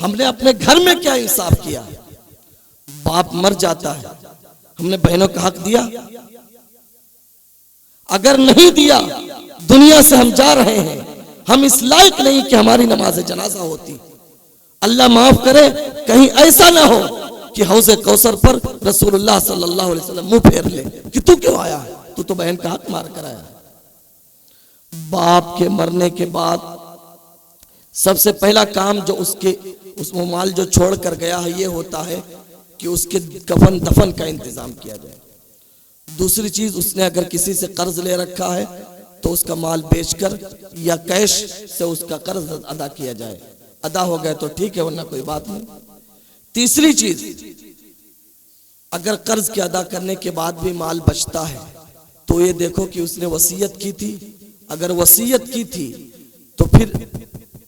हमने अपने घर में क्या इंसाफ किया? बाप मर जाता है, हमने बहनों का हक दिया? अगर नहीं दिया, दुनिया से हम जा रहे हैं, हम इस लायक नहीं कि हमारी नमाज जनाजा होती। अल्लाह माफ करे, कहीं ऐसा ना हो कि हौज़े कौसर पर रसूलुल्लाह सल्लल्लाहु अलैहि वसल्लम मुंह फेर ले कि तू क्यों आया है, तू तो बहन का हक मार कर आया। बाप के मरने के बाद सबसे पहला काम जो उस माल जो छोड़ कर गया है ये होता है कि उसके कफन दफन का इंतजाम किया जाए। दूसरी चीज, उसने अगर किसी से कर्ज ले रखा है तो उसका माल बेचकर या कैश से उसका कर्ज अदा किया जाए। अदा हो गए तो ठीक है, वरना कोई बात नहीं। तीसरी चीज, अगर कर्ज के अदा करने के बाद भी माल बचता है तो ये देखो कि उसने वसीयत की थी। अगर वसीयत की थी तो फिर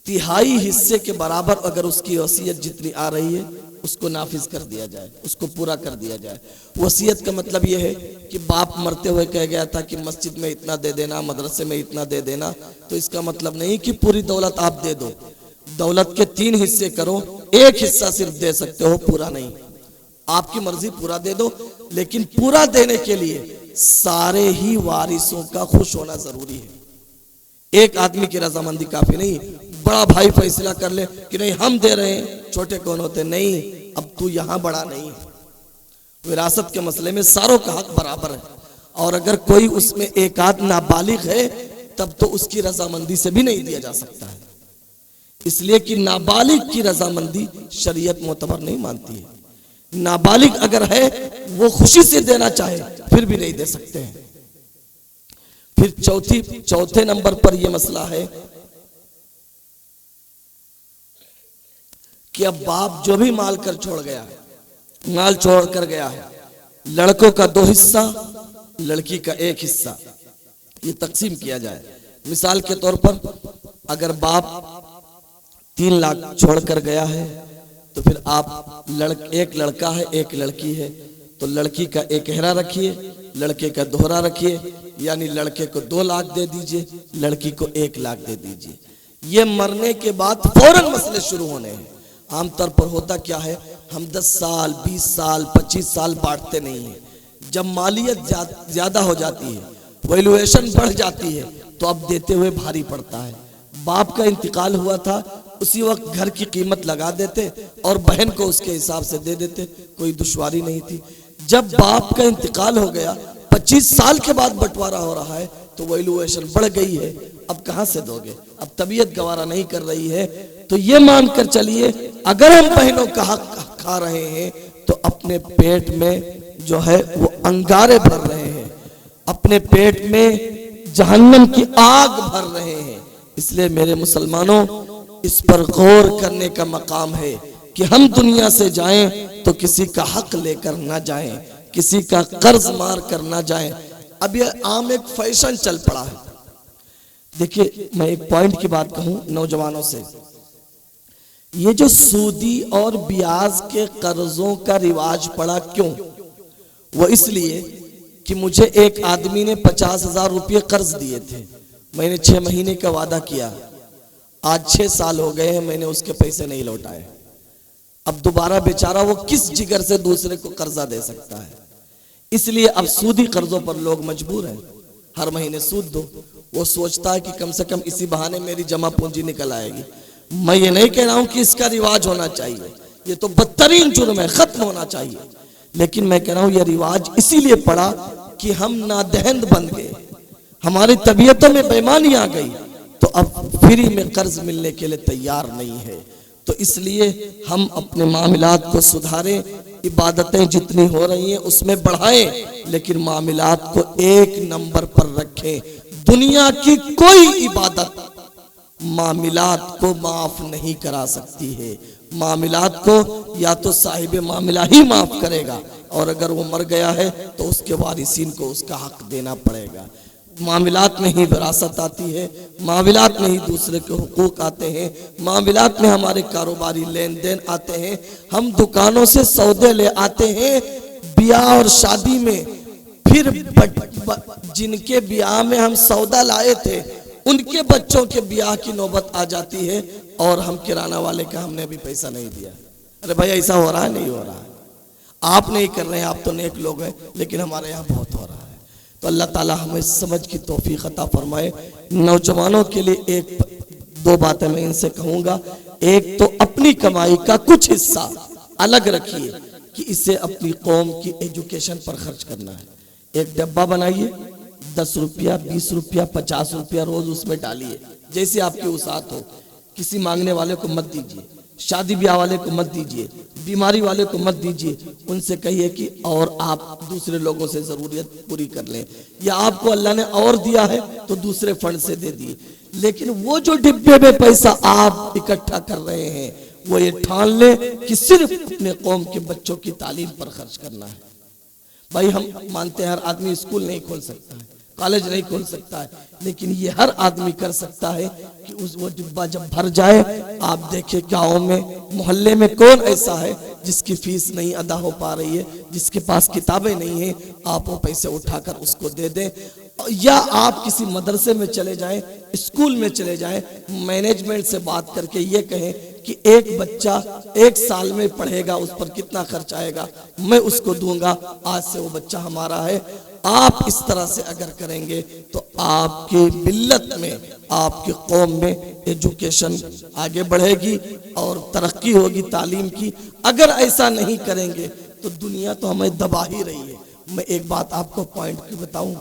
तिहाई हिस्से के बराबर अगर उसकी वसीयत जितनी आ रही है उसको नाफिज कर दिया जाए, उसको पूरा कर दिया जाए। वसीयत का मतलब यह है कि बाप मरते हुए कह गया था कि मस्जिद में इतना दे देना, मदरसे में इतना दे देना, तो इसका मतलब नहीं कि पूरी दौलत आप दे दो। दौलत के 3 हिस्से करो, एक हिस्सा सिर्फ दे सकते हो, पूरा नहीं। आपकी मर्जी पूरा दे दो, लेकिन पूरा देने के लिए सारे ही वारिसों का खुश होना जरूरी है। एक आदमी की रजामंदी काफी नहीं। बड़ा भाई फैसला कर ले कि नहीं हम दे रहे हैं, छोटे कौन होते? नहीं, अब तू यहां बड़ा नहीं है। विरासत के मसले में सारों का हक बराबर है, और अगर कोई उसमें एक आध नाबालिग है तब तो उसकी रजामंदी से भी नहीं दिया जा सकता है, इसलिए कि नाबालिग की रजामंदी शरीयत मोतबर नहीं मानती है। नाबालिग अगर है वो खुशी से देना चाहे फिर भी नहीं दे सकते हैं। फिर चौथे नंबर पर यह मसला है कि अब बाप जो भी माल छोड़ कर गया है, लड़कों का 2 हिस्सा, लड़की का 1 हिस्सा, ये तकसीम किया जाए। मिसाल के तौर पर अगर बाप 3 लाख छोड़ कर गया है तो फिर आप एक लड़का है 1 लड़की है, तो लड़की का 1 हिस्सा रखिए, लड़के का दोहरा रखिए, यानी लड़के को 2 लाख दे दीजिए, लड़की को 1 लाख दे दीजिए। ये मरने के बाद फौरन मसले शुरू होने हैं। आमतौर पर होता क्या है, हम 10 साल 20 साल 25 साल बांटते नहीं हैं। जब मालियत ज्यादा हो जाती है, वैल्यूएशन बढ़ जाती है, तो अब देते हुए भारी पड़ता है। बाप का इंतकाल हुआ था, उसी वक्त घर की कीमत लगा देते और बहन को उसके हिसाब से दे देते, कोई दुश्वारी नहीं थी। जब बाप का इंतकाल हो गया, 25 साल के बाद बंटवारा हो रहा है, तो वैल्यूएशन बढ़ गई है, अब कहां से दोगे, अब तबीयत गवारा नहीं कर रही है। तो ये मानकर चलिए, अगर हम बहनों का हक खा रहे हैं तो अपने पेट में जो है वो अंगारे भर रहे हैं, अपने पेट में जहन्नम की आग भर रहे हैं। इसलिए मेरे मुसलमानों, इस पर गौर करने का मकाम है कि हम दुनिया से जाएं तो किसी का हक लेकर ना जाएं, किसी का कर्ज मार कर ना जाएं। अब ये आम एक फैशन चल पड़ा है। देखिए, मैं एक पॉइंट की बात कहूं नौजवानों से, ये जो सूदी और ब्याज के कर्जों का रिवाज पड़ा, क्यों? वो इसलिए कि मुझे एक आदमी ने 50,000 रुपये कर्ज दिए थे, मैंने 6 महीने का वादा किया, आज 6 साल हो गए हैं, मैंने उसके पैसे नहीं लौटाए। अब दोबारा बेचारा वो किस जिगर से दूसरे को कर्जा दे सकता है? इसलिए अब सूदी कर्जों पर लोग मजबूर हैं, हर महीने सूद दो। वो सोचता है कि कम से कम इसी बहाने मेरी जमा पूंजी निकल आएगी। मैं ये नहीं कह रहा हूं कि इसका रिवाज होना चाहिए, ये तो बदतरीन जुर्म है, खत्म होना चाहिए। लेकिन मैं कह रहा हूं, यह रिवाज इसीलिए पड़ा कि हम नादहंद बन गए, हमारी तबीयतों में बेईमानी आ गई, तो अब फ्री में कर्ज मिलने के लिए तैयार नहीं है। तो इसलिए हम अपने मामलात को सुधारें, इबादतें जितनी हो रही हैं उसमें बढ़ाएं, लेकिन मामलात को एक नंबर पर रखें। दुनिया की कोई इबादत मामलात को माफ नहीं करा सकती है। मामलात को या तो साहिब मामला ही माफ करेगा, और अगर वो मर गया है तो उसके वारिसीन को उसका हक देना पड़ेगा। मामलात में ही विरासत आती है, मामलात में ही दूसरे के हुकूक आते हैं, मामलात में हमारे कारोबारी लेन देन आते हैं। हम दुकानों से सौदे ले आते हैं ब्याह और शादी में, फिर जिनके ब्याह में हम सौदा लाए थे उनके बच्चों के ब्याह की नौबत आ जाती है और हम किराना वाले का हमने अभी पैसा नहीं दिया। अरे भाई, ऐसा हो रहा है? नहीं हो रहा है। आप नहीं कर रहे हैं, आप तो नेक लोग हैं, लेकिन हमारे यहाँ बहुत हो रहा है। तो अल्लाह ताला हमें समझ की तौफीक अता फरमाए। नौजवानों के लिए 1-2 बातें मैं इनसे कहूँगा। एक तो अपनी कमाई का कुछ हिस्सा अलग रखिए कि इसे अपनी कौम की एजुकेशन पर खर्च करना है। एक डब्बा बनाइए, 10 रुपया, 20 रुपया, 50 रुपया रोज उसमें डालिए, जैसे आपकी उसात हो। किसी मांगने वाले को मत दीजिए, शादी ब्याह वाले को मत दीजिए, बीमारी वाले को मत दीजिए। उनसे कहिए कि और आप दूसरे लोगों से जरूरत पूरी कर लें, या आपको अल्लाह ने और दिया है तो दूसरे फंड से दे दिए। लेकिन वो जो डिब्बे में पैसा आप इकट्ठा कर रहे हैं, वो ये ठान ले कि सिर्फ अपने कौम के बच्चों की तालीम पर खर्च करना है। भाई, हम मानते हैं हर आदमी स्कूल नहीं खोल सकता है, कॉलेज नहीं खोल सकता है, लेकिन ये हर आदमी कर सकता है कि वो डिब्बा जब भर जाए, आप देखें गाँव में, मोहल्ले में कौन ऐसा है जिसकी फीस नहीं अदा हो पा रही है, जिसके पास किताबें नहीं है, आप वो पैसे उठाकर उसको दे दें। या आप किसी मदरसे में चले जाएं, स्कूल में चले जाएं, मैनेजमेंट से बात करके ये कहें कि एक बच्चा 1 साल में पढ़ेगा, उस पर कितना खर्च आएगा, मैं उसको दूंगा, आज से वो बच्चा हमारा है। आप इस तरह से अगर करेंगे तो आपकी मिल्लत में, आपकी कौम में एजुकेशन आगे बढ़ेगी और तरक्की होगी तालीम की। अगर ऐसा नहीं करेंगे तो दुनिया तो हमें दबा ही रही है। मैं एक बात आपको पॉइंट की बताऊं,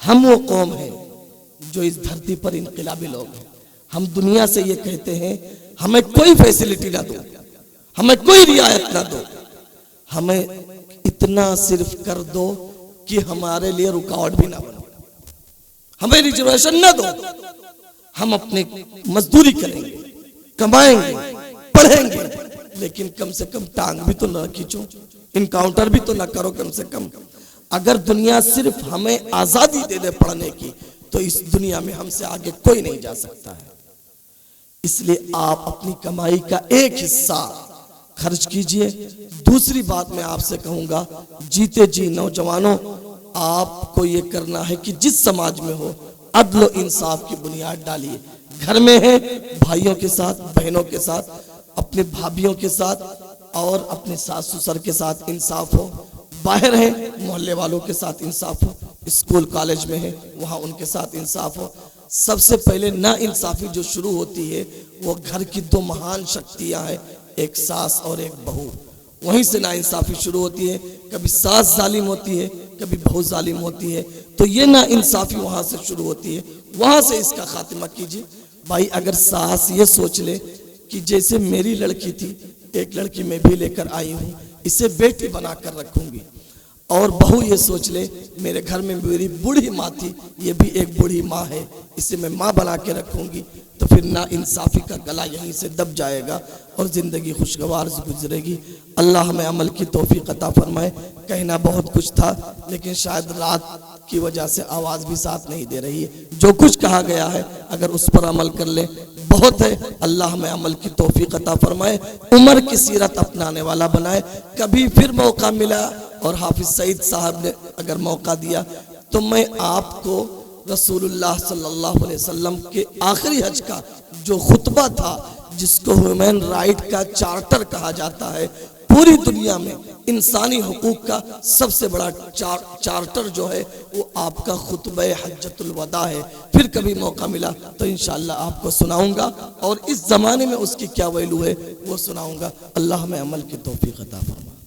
हम वो कौम है जो इस धरती पर इनकलाबी लोग हैं। हम दुनिया से ये कहते हैं, हमें कोई फैसिलिटी ना दो, हमें कोई रियायत ना दो, हमें इतना सिर्फ कर दो कि हमारे लिए रुकावट भी ना बनो, हमें रिजर्वेशन ना दो, हम अपनी मजदूरी करेंगे, कमाएंगे, पढ़ेंगे, लेकिन कम से कम टांग भी तो ना खींचो, इनकाउंटर भी तो ना करो कम से कम। अगर दुनिया सिर्फ हमें आजादी दे दे पढ़ने की, तो इस दुनिया में हमसे आगे कोई नहीं जा सकता है। इसलिए आप अपनी कमाई का एक हिस्सा खर्च कीजिए। दूसरी बात मैं आपसे कहूंगा, जीते जी नौजवानों, आपको ये करना है कि जिस समाज में हो, अदल और इंसाफ की बुनियाद डालिए। घर में है, भाइयों के साथ, बहनों के साथ, अपने भाभियों के साथ और अपने सास ससुर के साथ इंसाफ हो। बाहर है, मोहल्ले वालों के साथ इंसाफ हो। स्कूल कॉलेज में है, वहां उनके साथ इंसाफ हो। सबसे पहले ना इंसाफी जो शुरू होती है वो घर की दो महान शक्तियां हैं, एक सास और एक बहू। वहीं से नाइंसाफी शुरू होती है, कभी सास जालिम होती है, कभी बहू जालिम होती है, तो ये नाइंसाफी वहां से शुरू होती है, वहां से इसका खात्मा कीजिए। भाई अगर सास ये सोच ले कि जैसे मेरी लड़की थी, एक लड़की मैं भी लेकर आई हूँ, इसे बेटी बनाकर रखूंगी, और बहू ये सोच ले मेरे घर में मेरी बूढ़ी माँ थी, ये भी एक बूढ़ी माँ है, इसे मैं माँ बना के रखूंगी, तो फिर ना इंसाफी का गला यहीं से दब जाएगा और ज़िंदगी खुशगवार से गुजरेगी। अल्लाह हमें अमल की तौफीक अता फरमाए। कहना बहुत कुछ था, लेकिन शायद रात की वजह से आवाज़ भी साथ नहीं दे रही है। जो कुछ कहा गया है अगर उस पर अमल कर ले बहुत है। अल्लाह हमें अमल की तौफीक अता फरमाए, उमर की सीरत अपनाने वाला बनाए। कभी फिर मौका मिला और हाफिज सईद साहब ने अगर मौका दिया तो मैं आपको रसूलुल्लाह सल्लल्लाहु अलैहि वसल्लम के आखिरी हज का जो खुतबा था, जिसको ह्यूमन राइट का चार्टर कहा जाता है, पूरी दुनिया में इंसानी हुकूक का सबसे बड़ा चार्टर जो है वो आपका खुतबा हज्जतुल वदा है। फिर कभी मौका मिला तो इंशाअल्लाह आपको सुनाऊंगा और इस ज़माने में उसकी क्या वैल्यू है वो सुनाऊंगा। अल्लाह में अमल की तौफीक अता फरमाए।